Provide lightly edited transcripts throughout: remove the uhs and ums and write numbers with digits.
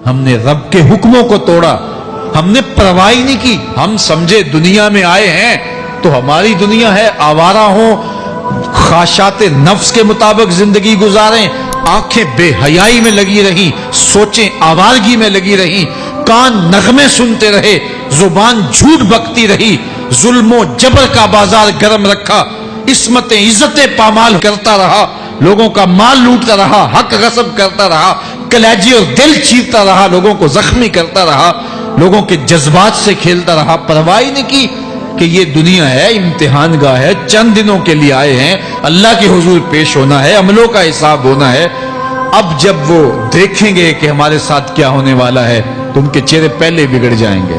ہم نے رب کے حکموں کو توڑا، ہم نے پرواہ ہی نہیں کی. ہم سمجھے دنیا میں آئے ہیں تو ہماری دنیا ہے، آوارہ ہوں، خواہشات نفس کے مطابق زندگی گزاریں، آنکھیں بے حیائی میں لگی رہی، سوچیں آوارگی میں لگی رہی، کان نغمے سنتے رہے، زبان جھوٹ بکتی رہی، ظلم و جبر کا بازار گرم رکھا، عصمتیں عزتیں پامال کرتا رہا، لوگوں کا مال لوٹتا رہا، حق غصب کرتا رہا، کلیجے اور دل چیرتا رہا، لوگوں کو زخمی کرتا رہا، لوگوں کے جذبات سے کھیلتا رہا. پرواہ نہیں کی کہ یہ دنیا ہے، امتحان گاہ ہے، چند دنوں کے لیے آئے ہیں، اللہ کے حضور پیش ہونا ہے، عملوں کا حساب ہونا ہے. اب جب وہ دیکھیں گے کہ ہمارے ساتھ کیا ہونے والا ہے تو ان کے چہرے پہلے بگڑ جائیں گے.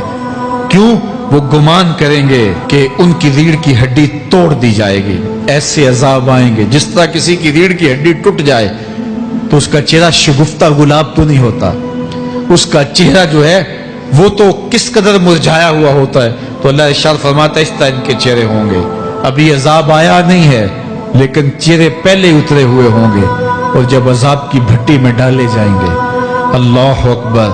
کیوں؟ وہ گمان کریں گے کہ ان کی ریڑھ کی ہڈی توڑ دی جائے گی. ایسے عذاب آئیں گے جس طرح کسی کی ریڑھ کی ہڈی ٹوٹ جائے تو اس کا چہرہ شگفتہ گلاب تو نہیں ہوتا، اس کا چہرہ جو ہے وہ تو کس قدر مرجھایا ہوا ہوتا ہے. تو اللہ ارشاد فرماتا ہے اس طرح ان کے چہرے ہوں گے. ابھی عذاب آیا نہیں ہے لیکن چہرے پہلے اترے ہوئے ہوں گے، اور جب عذاب کی بھٹی میں ڈالے جائیں گے، اللہ اکبر.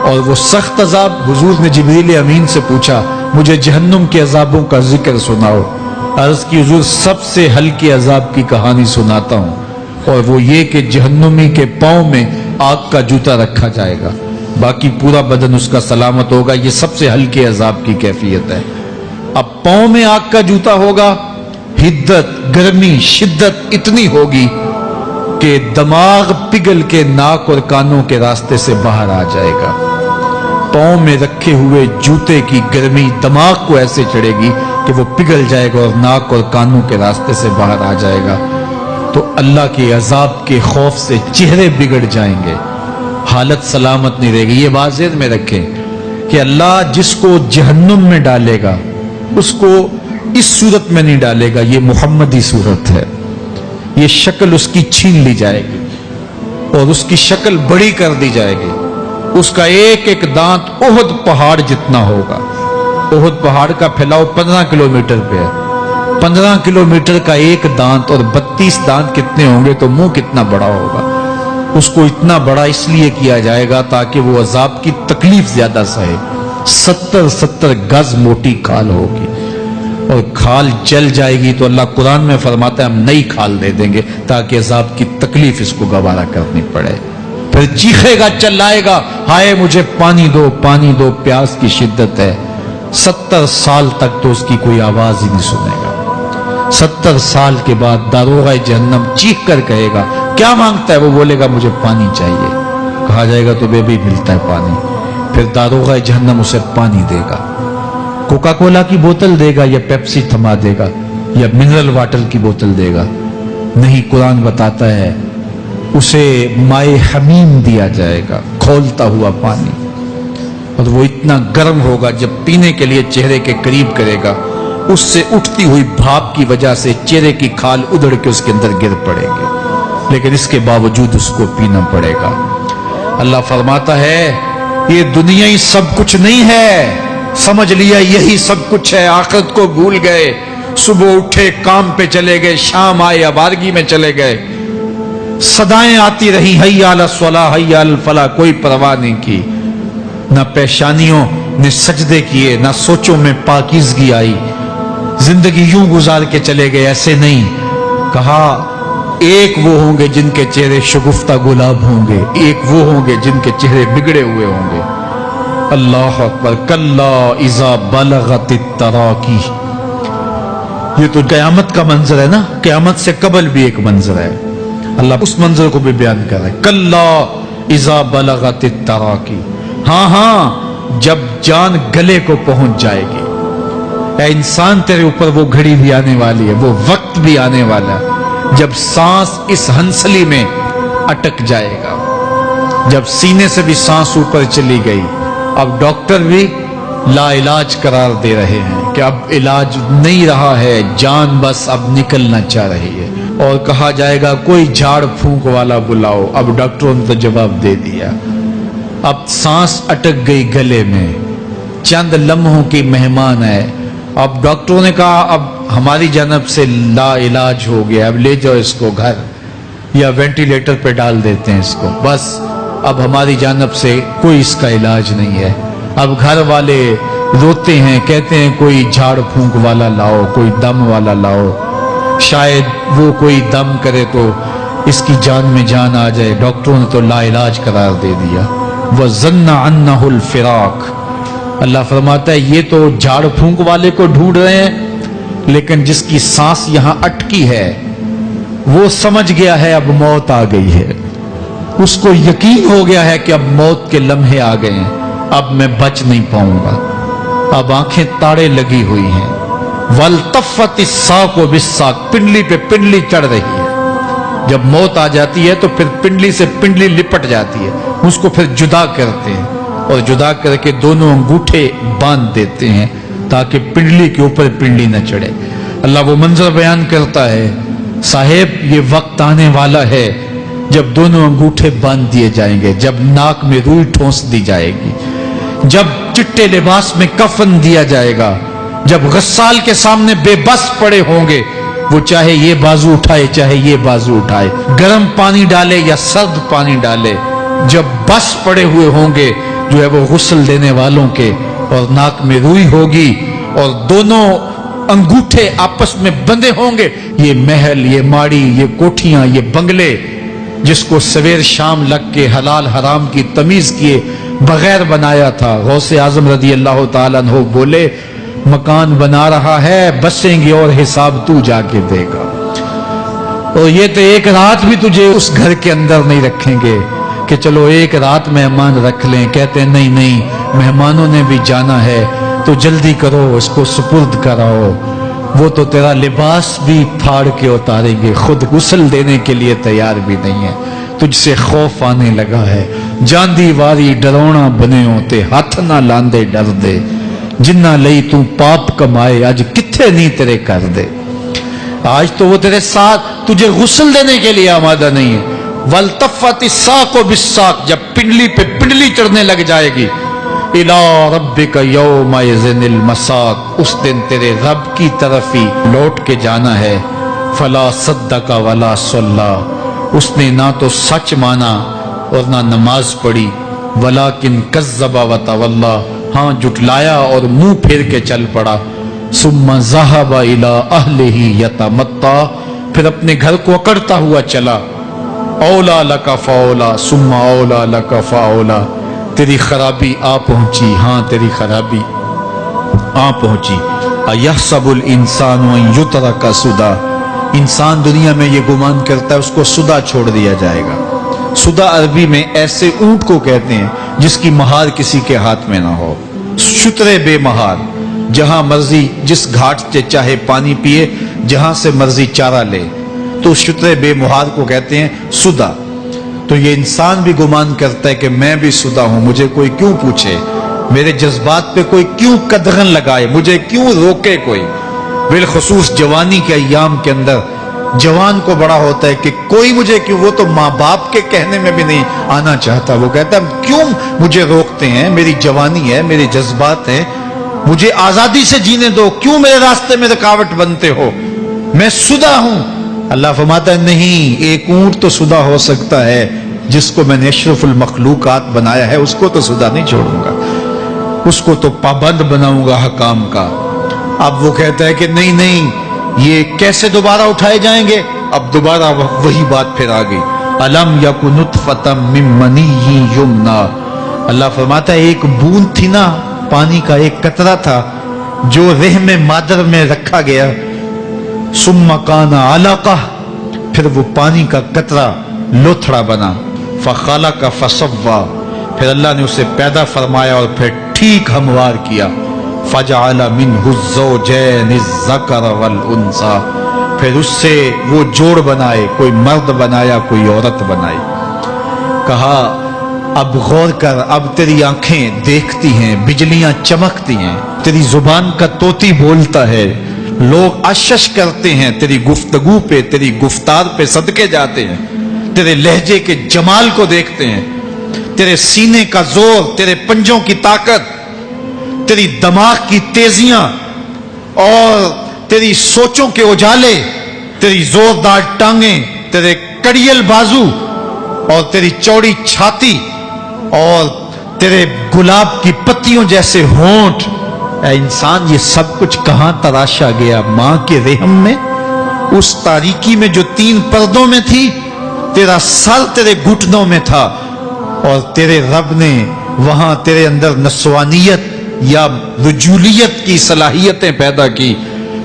اور وہ سخت عذاب، حضور نے جبریل امین سے پوچھا مجھے جہنم کے عذابوں کا ذکر سناؤ. عرض کی حضور سب سے ہلکے عذاب کی کہانی سناتا ہوں، اور وہ یہ کہ جہنمی کے پاؤں میں آگ کا جوتا رکھا جائے گا، باقی پورا بدن اس کا سلامت ہوگا. یہ سب سے ہلکے عذاب کی کیفیت ہے. اب پاؤں میں آگ کا جوتا ہوگا، حدت، گرمی، شدت اتنی ہوگی کہ دماغ پگھل کے ناک اور کانوں کے راستے سے باہر آ جائے گا. پاؤں میں رکھے ہوئے جوتے کی گرمی دماغ کو ایسے چڑھے گی کہ وہ پگھل جائے گا اور ناک اور کانوں کے راستے سے باہر آ جائے گا. تو اللہ کے عذاب کے خوف سے چہرے بگڑ جائیں گے، حالت سلامت نہیں رہے گی. یہ بات ذہن میں رکھیں کہ اللہ جس کو جہنم میں ڈالے گا اس کو اس صورت میں نہیں ڈالے گا. یہ محمدی صورت ہے، یہ شکل اس کی چھین لی جائے گی اور اس کی شکل بڑی کر دی جائے گی. اس کا ایک ایک دانت احد پہاڑ جتنا ہوگا. احد پہاڑ کا پھیلاؤ 15 کلومیٹر پہ ہے. 15 کلومیٹر کا ایک دانت اور 32 دانت کتنے ہوں گے تو منہ کتنا بڑا ہوگا. اس کو اتنا بڑا اس لیے کیا جائے گا تاکہ وہ عذاب کی تکلیف زیادہ سہے. 70 گز موٹی کھال ہوگی اور کھال جل جائے گی تو اللہ قرآن میں فرماتا ہے ہم نئی کھال دے دیں گے تاکہ عذاب کی تکلیف اس کو گوارا کرنی پڑے. پھر چیخے گا، چلائے گا، ہائے مجھے پانی دو، پانی دو، پیاس کی شدت ہے. 70 سال تک تو اس کی کوئی آواز ہی نہیں سنے گا. 70 سال کے بعد داروغہ جہنم چیخ کر کہے گا کیا مانگتا ہے؟ وہ بولے گا مجھے پانی چاہیے. کہا جائے گا تو بے بھی ملتا ہے پانی. پھر داروغہ جہنم اسے پانی دے گا، کوکا کولا کی بوتل دے گا یا پیپسی تھما دے گا یا منرل واٹر کی بوتل دے گا؟ نہیں، قرآن بتاتا ہے اسے مائے حمیم دیا جائے گا، کھولتا ہوا پانی. اور وہ اتنا گرم ہوگا جب پینے کے لیے چہرے کے قریب کرے گا اس سے اٹھتی ہوئی بھاپ کی وجہ سے چہرے کی کھال ادھڑ کے اس کے اندر گر پڑے گی، لیکن اس کے باوجود اس کو پینا پڑے گا. اللہ فرماتا ہے یہ دنیا ہی سب کچھ نہیں ہے، سمجھ لیا یہی سب کچھ ہے، آخرت کو بھول گئے. صبح اٹھے کام پہ چلے گئے، شام آئے آوارگی میں چلے گئے، صدائیں آتی رہی حی علی الصلاح حی علی الفلاح، کوئی پرواہ نہیں کی. نہ پیشانیوں نے سجدے کیے، نہ سوچوں میں پاکیزگی آئی. زندگی یوں گزار کے چلے گئے. ایسے نہیں کہا ایک وہ ہوں گے جن کے چہرے شگفتہ گلاب ہوں گے، ایک وہ ہوں گے جن کے چہرے بگڑے ہوئے ہوں گے. اللہ اکبر. کلا اذا بلغت التراقی. یہ تو قیامت کا منظر ہے نا، قیامت سے قبل بھی ایک منظر ہے. اللہ اس منظر کو بھی بیان کر رہا ہے. کلا اذا بلغت التراقی. ہاں جب جان گلے کو پہنچ جائے گی. اے انسان تیرے اوپر وہ گھڑی بھی آنے والی ہے، وہ وقت بھی آنے والا ہے جب سانس اس ہنسلی میں اٹک جائے گا، جب سینے سے بھی سانس اوپر چلی گئی. اب ڈاکٹر بھی لا علاج قرار دے رہے ہیں کہ اب علاج نہیں رہا ہے، جان بس اب نکلنا چاہ رہی ہے. اور کہا جائے گا کوئی جھاڑ پھونک والا بلاؤ. اب ڈاکٹروں نے تو جواب دے دیا، اب سانس اٹک گئی گلے میں، چند لمحوں کی مہمان ہے. اب ڈاکٹروں نے کہا اب ہماری جانب سے لا علاج ہو گیا، اب لے جاؤ اس کو گھر یا وینٹیلیٹر پہ ڈال دیتے ہیں اس کو. بس اب ہماری جانب سے کوئی اس کا علاج نہیں ہے. اب گھر والے روتے ہیں, کہتے ہیں کوئی جھاڑ پھونک والا لاؤ, کوئی دم والا لاؤ, شاید وہ کوئی دم کرے تو اس کی جان میں جان آ جائے. ڈاکٹروں نے تو لا علاج قرار دے دیا. وَظَنَّ عَنَّهُ الْفِرَاقُ. اللہ فرماتا ہے یہ تو جھاڑ پھونک والے کو ڈھونڈ رہے ہیں, لیکن جس کی سانس یہاں اٹکی ہے وہ سمجھ گیا ہے اب موت آ گئی ہے. اس کو یقین ہو گیا ہے کہ اب موت کے لمحے آ گئے ہیں, اب میں بچ نہیں پاؤں گا. اب آنکھیں تاڑے لگی ہوئی ہیں. وَالْتَفَّتِ السَّاقُ بِالسَّاقِ. پنڈلی پہ پنڈلی چڑھ رہی ہے. جب موت آ جاتی ہے تو پھر پنڈلی سے پنڈلی لپٹ جاتی ہے, اس کو پھر جدا کرتے ہیں اور جدا کر کے دونوں انگوٹھے باندھ دیتے ہیں تاکہ پنڈلی کے اوپر پنڈلی نہ چڑھے. اللہ وہ منظر بیان کرتا ہے, صاحب یہ وقت آنے والا ہے جب دونوں انگوٹھے باندھ دیے جائیں گے, جب ناک میں روئی ٹھونس دی جائے گی, جب چٹے لباس میں کفن دیا جائے گا, جب غسال کے سامنے بے بس پڑے ہوں گے, وہ چاہے یہ بازو اٹھائے چاہے یہ بازو اٹھائے, گرم پانی ڈالے یا سرد پانی ڈالے, جب بس پڑے ہوئے ہوں گے جو ہے وہ غسل دینے والوں کے, اور ناک میں روئی ہوگی اور دونوں انگوٹھے آپس میں بندھے ہوں گے. یہ محل, یہ ماڑی, یہ کوٹھیاں, یہ بنگلے جس کو سویر شام لگ کے حلال حرام کی تمیز کیے بغیر بنایا تھا, غوث اعظم رضی اللہ تعالیٰ عنہ بولے مکان بنا رہا ہے, بسیں گے اور حساب تو جا کے دے گا, اور یہ تو ایک رات بھی تجھے اس گھر کے اندر نہیں رکھیں گے کہ چلو ایک رات مہمان رکھ لیں. کہتے ہیں نہیں نہیں, مہمانوں نے بھی جانا ہے تو جلدی کرو, اس کو سپرد کراؤ. وہ تو تیرا لباس بھی پھاڑ کے اتاریں گے, خود غسل دینے کے لیے تیار بھی نہیں ہے. تجھ سے خوف آنے لگا ہے. جاندی واری ڈرونا بنے ہوتے, ہاتھ نہ لاندے ڈر دے, جنہ لئی تو پاپ کمائے اج کتھے نہیں تیرے کر دے. آج تو وہ تیرے ساتھ تجھے غسل دینے کے لیے آمادہ نہیں ہے. وَالْتَفَّتِ السَّاقُ بِالسَّاقِ. جب پنڈلی پہ پنڈلی چڑھنے لگ جائے گی, إِلَىٰ رَبِّكَ يَوْمَئِذٍ الْمَسَاقُ. اس دن تیرے رب کی طرف ہی لوٹ کے جانا ہے. فَلَا صَدَّقَ وَلَا صَلَّىٰ. اس نے نہ تو سچ مانا اور نہ نماز پڑھی. وَلَٰكِنْ كَذَّبَ وَتَوَلَّىٰ. ہاں جھٹلایا اور منہ پھیر کے چل پڑا. ثُمَّ ذَهَبَ إِلَىٰ أَهْلِهِ يَتَمَطَّىٰ. پھر اپنے گھر کو اکڑتا ہوا چلا. اولا لک فاولا ثم اولا لک فاولا. تیری خرابی آ پہنچی, ہاں تیری خرابی آ پہنچی. ایحسب الانسان ان یترک سدی. انسان دنیا میں یہ گمان کرتا ہے اس کو سدا چھوڑ دیا جائے گا. سدا عربی میں ایسے اونٹ کو کہتے ہیں جس کی مہار کسی کے ہاتھ میں نہ ہو. شترے بے مہار, جہاں مرضی جس گھاٹ سے چاہے پانی پیے, جہاں سے مرضی چارہ لے, تو شترے بے مہار کو کہتے ہیں سدا. تو یہ انسان بھی گمان کرتا ہے کہ میں بھی سدا ہوں, مجھے کوئی کیوں پوچھے, میرے جذبات پہ کوئی کیوں قدغن لگائے, مجھے کیوں روکے کوئی. بالخصوص جوانی کے ایام کے اندر جوان کو بڑا ہوتا ہے کہ کوئی مجھے کیوں, وہ تو ماں باپ کے کہنے میں بھی نہیں آنا چاہتا. وہ کہتا ہے کیوں مجھے روکتے ہیں, میری جوانی ہے, میرے جذبات ہیں, مجھے آزادی سے جینے دو, کیوں میرے راستے میں رکاوٹ بنتے ہو, میں سدا ہوں. اللہ فرماتا ہے نہیں, ایک اونٹ تو سدا ہو سکتا ہے, جس کو میں نے اشرف المخلوقات بنایا ہے اس کو تو سدا نہیں چھوڑوں گا, اس کو تو پابند بناؤں گا حکام کا. اب وہ کہتا ہے کہ نہیں نہیں, یہ کیسے دوبارہ اٹھائے جائیں گے. اب دوبارہ وہی بات پھر آ گئی. الم یکن نطفۃ من منی یمنی. اللہ فرماتا ہے ایک بوند تھی نا, پانی کا ایک قطرہ تھا جو رحم مادر میں رکھا گیا. ثم کان علقہ, پھر وہ پانی کا قطرہ لوتھڑا بنا. فخلق فسوی, پھر اللہ نے اسے پیدا فرمایا اور پھر ٹھیک ہموار کیا. فجعل منہ الزوجین الذکر والانثی, پھر اس سے وہ جوڑ بنائے, کوئی مرد بنایا کوئی عورت بنائی. کہا اب غور کر, اب تیری آنکھیں دیکھتی ہیں, بجلیاں چمکتی ہیں, تیری زبان کا طوطی بولتا ہے, لوگ اشش کرتے ہیں تیری گفتگو پہ, تیری گفتار پہ صدقے جاتے ہیں, تیرے لہجے کے جمال کو دیکھتے ہیں, تیرے سینے کا زور, تیرے پنجوں کی طاقت, تیری دماغ کی تیزیاں اور تیری سوچوں کے اجالے, تیری زوردار ٹانگیں, تیرے کڑیل بازو اور تیری چوڑی چھاتی اور تیرے گلاب کی پتیوں جیسے ہونٹ، اے انسان یہ سب کچھ کہاں تراشا گیا؟ ماں کے رحم میں، اس تاریکی میں جو 3 پردوں میں تھی، تیرا سر تیرے گھٹنوں میں تھا، اور تیرے رب نے وہاں تیرے اندر نسوانیت یا رجولیت کی صلاحیتیں پیدا کی،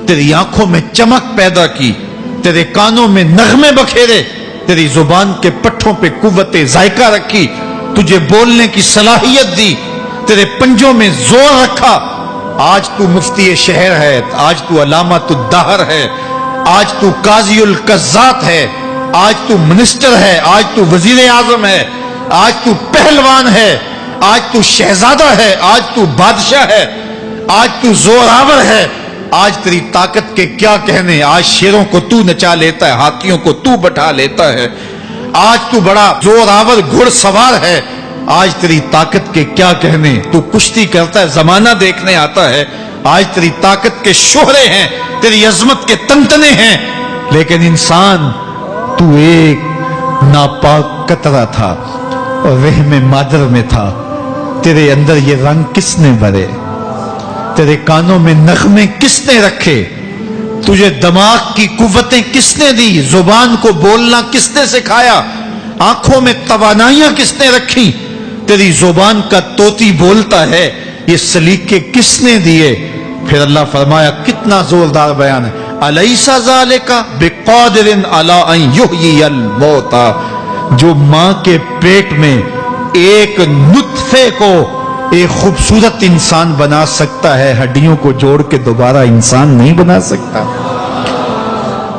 تیری آنکھوں میں چمک پیدا کی، تیرے کانوں میں نغمے بکھیرے، تیری زبان کے پٹھوں پہ قوت ذائقہ رکھی، تجھے بولنے کی صلاحیت دی، تیرے پنجوں میں زور رکھا۔ آج تو مفتی شہر ہے، آج تو علامۃ الدہر ہے، آج تو قاضی القضات ہے، آج تو منسٹر ہے، آج تو وزیر اعظم ہے، آج تو پہلوان ہے، آج تو شہزادہ ہے، آج تو بادشاہ ہے، آج تو زوراور ہے، آج تیری طاقت کے کیا کہنے؟ آج شیروں کو تو نچا لیتا ہے، ہاتھیوں کو تو بٹھا لیتا ہے، آج تو بڑا زوراور گھڑ سوار ہے، آج تیری طاقت کے کیا کہنے؟ تو کشتی کرتا ہے، زمانہ دیکھنے آتا ہے، آج تیری طاقت کے شوہرے ہیں، تیری عظمت کے تنتنے ہیں، لیکن انسان تو ایک ناپاک قطرہ تھا اور رحم مادر میں تھا۔ تیرے اندر یہ رنگ کس نے بھرے؟ تیرے کانوں میں نغمے کس نے رکھے؟ تجھے دماغ کی قوتیں کس نے دی؟ زبان کو بولنا کس نے سکھایا؟ آنکھوں میں توانائیاں کس نے رکھی؟ تیری زبان کا طوطی بولتا ہے، یہ سلیقے کس نے دیے؟ پھر اللہ فرمایا، کتنا زوردار بیان ہے، الیس ذالک بقادر علی ان یحیی الموتى، جو ماں کے پیٹ میں ایک نطفے کو ایک خوبصورت انسان بنا سکتا ہے، ہڈیوں کو جوڑ کے دوبارہ انسان نہیں بنا سکتا؟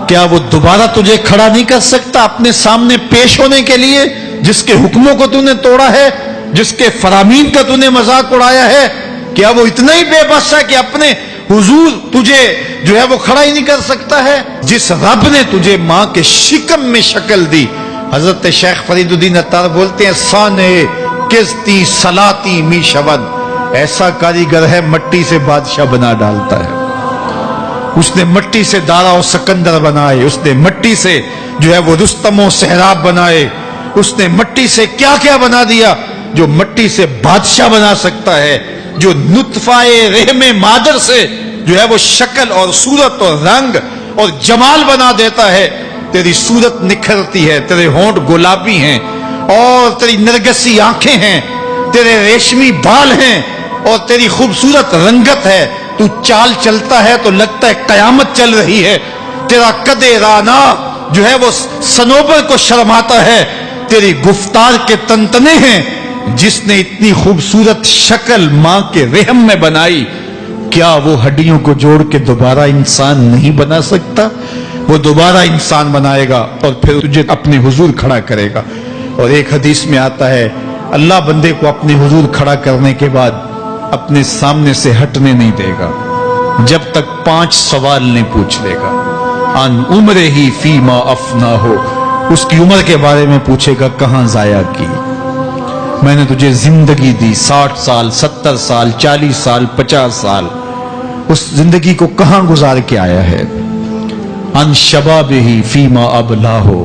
کیا وہ دوبارہ تجھے کھڑا نہیں کر سکتا اپنے سامنے پیش ہونے کے لیے، جس کے حکموں کو تو نے توڑا ہے، جس کے فرامین کا تو نے مذاق اڑایا ہے؟ کیا وہ اتنا ہی بے بس ہے کہ اپنے حضور تجھے جو ہے وہ کھڑا ہی نہیں کر سکتا ہے؟ جس رب نے تجھے ماں کے شکم میں شکل دی، حضرت شیخ فرید الدین عطار بولتے ہیں، سانے کستی سلاتی می شود، ایسا کاریگر ہے مٹی سے بادشاہ بنا ڈالتا ہے۔ اس نے مٹی سے دارا و سکندر بنائے، اس نے مٹی سے جو ہے وہ رستم و سہراب بنائے، اس نے مٹی سے کیا کیا بنا دیا، جو مٹی سے بادشاہ بنا سکتا ہے، جو نطفہ رحم مادر سے جو ہے وہ شکل اور صورت اور رنگ اور جمال بنا دیتا ہے۔ تیری صورت نکھرتی ہے، تیرے ہونٹ گلابی ہیں اور تیری نرگسی آنکھیں ہیں، تیرے ریشمی بال ہیں اور تیری خوبصورت رنگت ہے، تو چال چلتا ہے تو لگتا ہے قیامت چل رہی ہے، تیرا قد رانا جو ہے وہ صنوبر کو شرماتا ہے، تیری گفتار کے تنتنے ہیں۔ جس نے اتنی خوبصورت شکل ماں کے رحم میں بنائی، کیا وہ ہڈیوں کو جوڑ کے دوبارہ انسان نہیں بنا سکتا؟ وہ دوبارہ انسان بنائے گا اور پھر تجھے اپنے حضور کھڑا کرے گا۔ اور ایک حدیث میں آتا ہے، اللہ بندے کو اپنے حضور کھڑا کرنے کے بعد اپنے سامنے سے ہٹنے نہیں دے گا جب تک 5 سوال نہیں پوچھ لے گا۔ ان عمرہ ہی فیما افنا ہو، اس کی عمر کے بارے میں پوچھے گا، کہاں ضائع کی؟ میں نے تجھے زندگی دی، 60 سال 70 سال 40 سال 50 سال، اس زندگی کو کہاں گزار کے آیا ہے؟ ان شبابہ فیما ابلا ہو،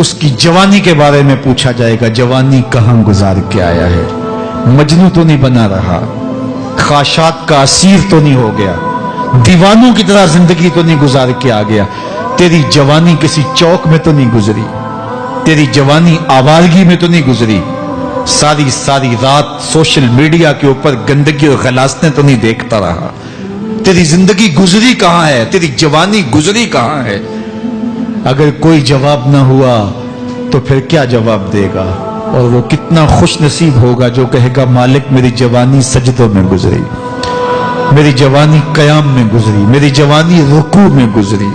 اس کی جوانی کے بارے میں پوچھا جائے گا، جوانی کہاں گزار کے آیا ہے؟ مجنوں تو نہیں بنا رہا، خواہشات کا اسیر تو نہیں ہو گیا، دیوانوں کی طرح زندگی تو نہیں گزار کے آ گیا؟ تیری جوانی کسی چوک میں تو نہیں گزری، تیری جوانی آوارگی میں تو نہیں گزری، ساری رات سوشل میڈیا کے اوپر گندگی اور غلاظتیں تو نہیں دیکھتا رہا؟ تیری زندگی گزری کہاں ہے؟ تیری جوانی گزری کہاں ہے؟ اگر کوئی جواب نہ ہوا تو پھر کیا جواب دے گا؟ اور وہ کتنا خوش نصیب ہوگا جو کہے گا، مالک میری جوانی سجدوں میں گزری، میری جوانی قیام میں گزری، میری جوانی رکوع میں گزری۔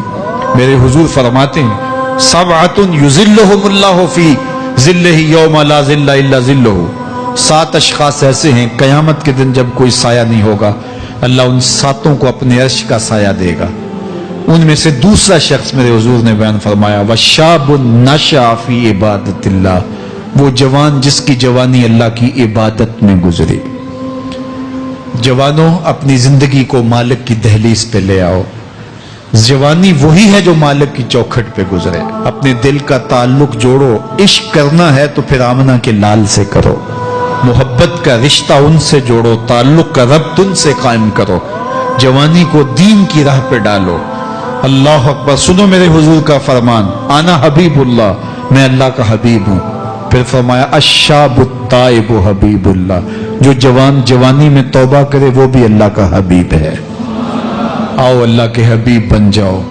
میرے حضور فرماتے ہیں، سبعۃ یظلھم اللہ فی ظلہ یوم لا ظل الا ظلہ، 7 اشخاص ایسے ہیں قیامت کے دن جب کوئی سایہ نہیں ہوگا، اللہ ان 7 کو اپنے عرش کا سایہ دے گا۔ ان میں سے دوسرا شخص میرے حضور نے بیان فرمایا، وشاب نشأ فی عبادت اللہ، وہ جوان جس کی جوانی اللہ کی عبادت میں گزری۔ جوانوں، اپنی زندگی کو مالک کی دہلیز پہ لے آؤ۔ جوانی وہی ہے جو مالک کی چوکھٹ پہ گزرے۔ اپنے دل کا تعلق جوڑو، عشق کرنا ہے تو پھر آمنہ کے لال سے کرو۔ محبت کا رشتہ ان سے جوڑو، تعلق کا ربط ان سے قائم کرو، جوانی کو دین کی راہ پہ ڈالو۔ اللہ اکبر۔ سنو میرے حضور کا فرمان، انا حبیب اللہ، میں اللہ کا حبیب ہوں۔ پھر فرمایا الشاب التائب حبیب اللہ، جو جوان جوانی میں توبہ کرے وہ بھی اللہ کا حبیب ہے۔ آؤ اللہ کے حبیب بن جاؤ،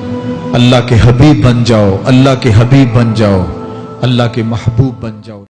اللہ کے حبیب بن جاؤ، اللہ کے حبیب بن جاؤ، اللہ کے محبوب بن جاؤ۔